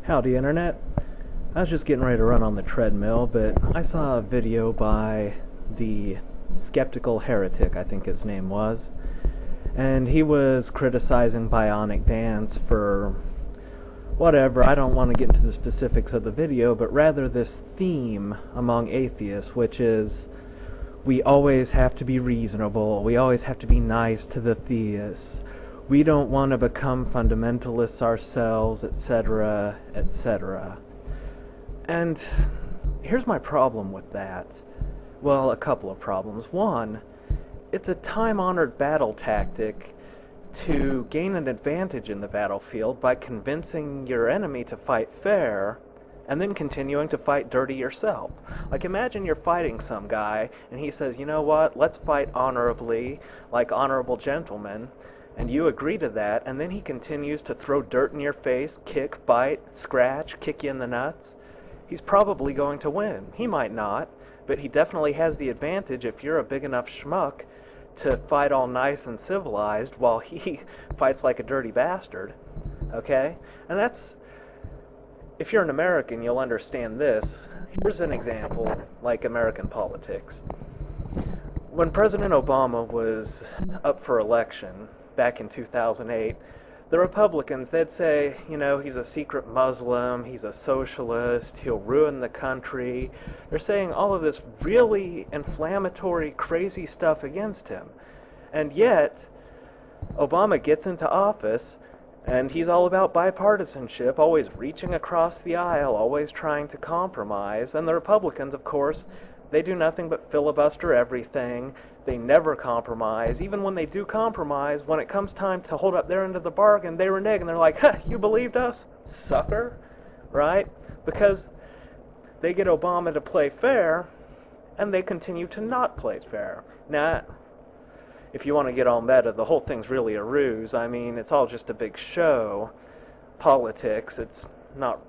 Howdy, Internet. I was just getting ready to run on the treadmill, but I saw a video by the Skeptical Heretic, I think his name was, and he was criticizing Bionic Dance for whatever. I don't want to get into the specifics of the video, but rather this theme among atheists, which is we always have to be reasonable, we always have to be nice to the theists, we don't want to become fundamentalists ourselves, etc., etc. And here's my problem with that. Well, a couple of problems. One, it's a time-honored battle tactic to gain an advantage in the battlefield by convincing your enemy to fight fair and then continuing to fight dirty yourself. Like, imagine you're fighting some guy and he says, you know what, let's fight honorably, like honorable gentlemen, and you agree to that, and then he continues to throw dirt in your face, kick, bite, scratch, kick you in the nuts. He's probably going to win. He might not, but he definitely has the advantage if you're a big enough schmuck to fight all nice and civilized while he fights like a dirty bastard. Okay? And that's, if you're an American, you'll understand this. Here's an example, like American politics. When President Obama was up for election back in 2008, the Republicans, they'd say, you know, he's a secret Muslim, he's a socialist, he'll ruin the country. They're saying all of this really inflammatory, crazy stuff against him. And yet, Obama gets into office, and he's all about bipartisanship, always reaching across the aisle, always trying to compromise. And the Republicans, of course, they do nothing but filibuster everything. They never compromise. Even when they do compromise, when it comes time to hold up their end of the bargain, they renege and they're like, huh, you believed us, sucker, right? Because they get Obama to play fair, and they continue to not play fair. Now, if you want to get all meta, the whole thing's really a ruse. I mean, it's all just a big show. Politics, it's not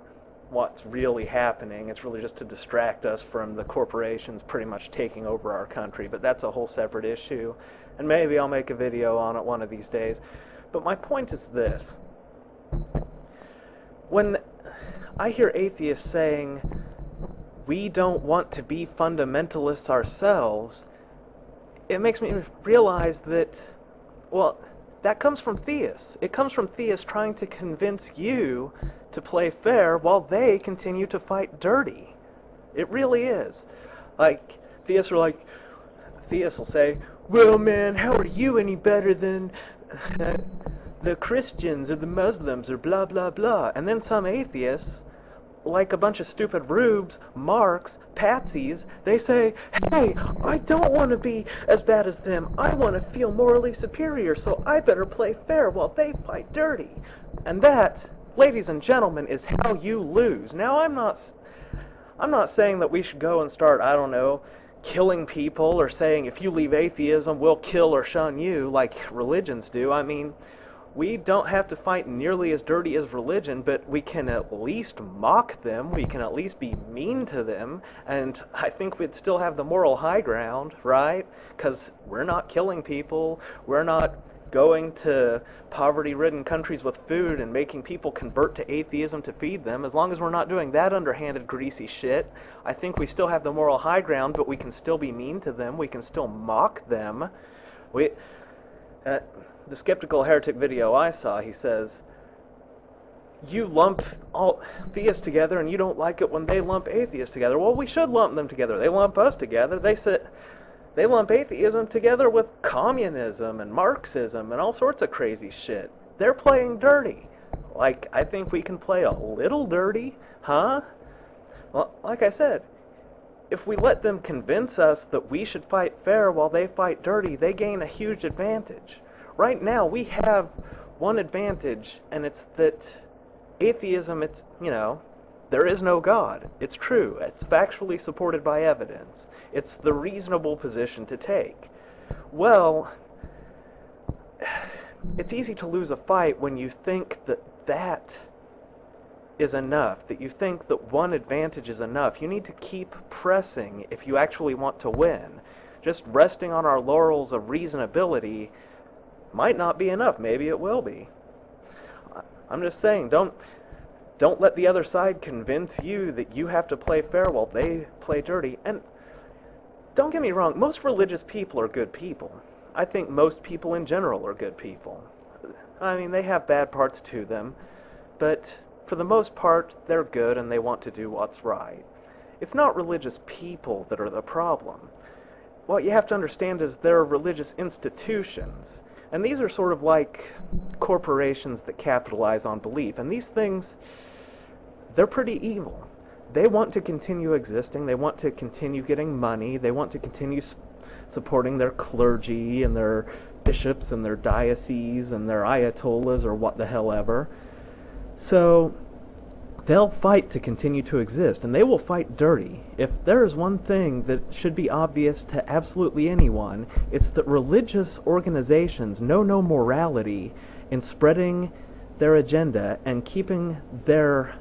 what's really happening. It's really just to distract us from the corporations pretty much taking over our country, but that's a whole separate issue, and maybe I'll make a video on it one of these days. But my point is this. When I hear atheists saying, we don't want to be fundamentalists ourselves, it makes me realize that, well, that comes from theists. It comes from theists trying to convince you to play fair while they continue to fight dirty. It really is. Like, theists will say, well, man, how are you any better than the Christians or the Muslims or blah, blah, blah. And then some atheists, like a bunch of stupid rubes, marks, patsies, they say, hey, I don't want to be as bad as them. I want to feel morally superior, so I better play fair while they fight dirty. And that, ladies and gentlemen, is how you lose. Now, I'm not saying that we should go and start, I don't know, killing people or saying if you leave atheism, we'll kill or shun you like religions do. I mean, we don't have to fight nearly as dirty as religion, but we can at least mock them, we can at least be mean to them, and I think we'd still have the moral high ground, right? Because we're not killing people, we're not going to poverty-ridden countries with food and making people convert to atheism to feed them. As long as we're not doing that underhanded, greasy shit, I think we still have the moral high ground, but we can still be mean to them, we can still mock them. The Skeptical Heretic video I saw, he says, you lump all theists together and you don't like it when they lump atheists together. Well, we should lump them together. They lump us together. They lump atheism together with communism and Marxism and all sorts of crazy shit. They're playing dirty. Like, I think we can play a little dirty, huh? Well, like I said, if we let them convince us that we should fight fair while they fight dirty, they gain a huge advantage. Right now, we have one advantage, and it's that atheism, it's, you know, there is no God. It's true. It's factually supported by evidence. It's the reasonable position to take. Well, it's easy to lose a fight when you think that that is enough, that you think that one advantage is enough. You need to keep pressing if you actually want to win. Just resting on our laurels of reasonability might not be enough. Maybe it will be. I'm just saying, don't Don't let the other side convince you that you have to play fair while they play dirty. And don't get me wrong, most religious people are good people. I think most people in general are good people. I mean, they have bad parts to them, but for the most part, they're good and they want to do what's right. It's not religious people that are the problem. What you have to understand is there are religious institutions, and these are sort of like corporations that capitalize on belief, and these things, they're pretty evil. They want to continue existing, they want to continue getting money, they want to continue supporting their clergy and their bishops and their dioceses and their ayatollahs or what the hell ever. So they'll fight to continue to exist, and they will fight dirty. If there is one thing that should be obvious to absolutely anyone, it's that religious organizations know no morality in spreading their agenda and keeping their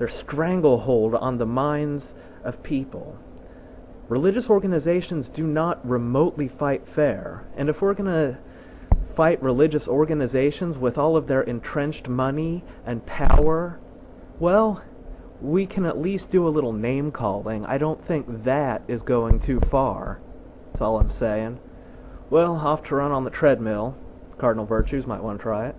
stranglehold on the minds of people. Religious organizations do not remotely fight fair, and if we're going to fight religious organizations with all of their entrenched money and power, well, we can at least do a little name-calling. I don't think that is going too far. That's all I'm saying. Well, off to run on the treadmill. Cardinal Virtues, might want to try it.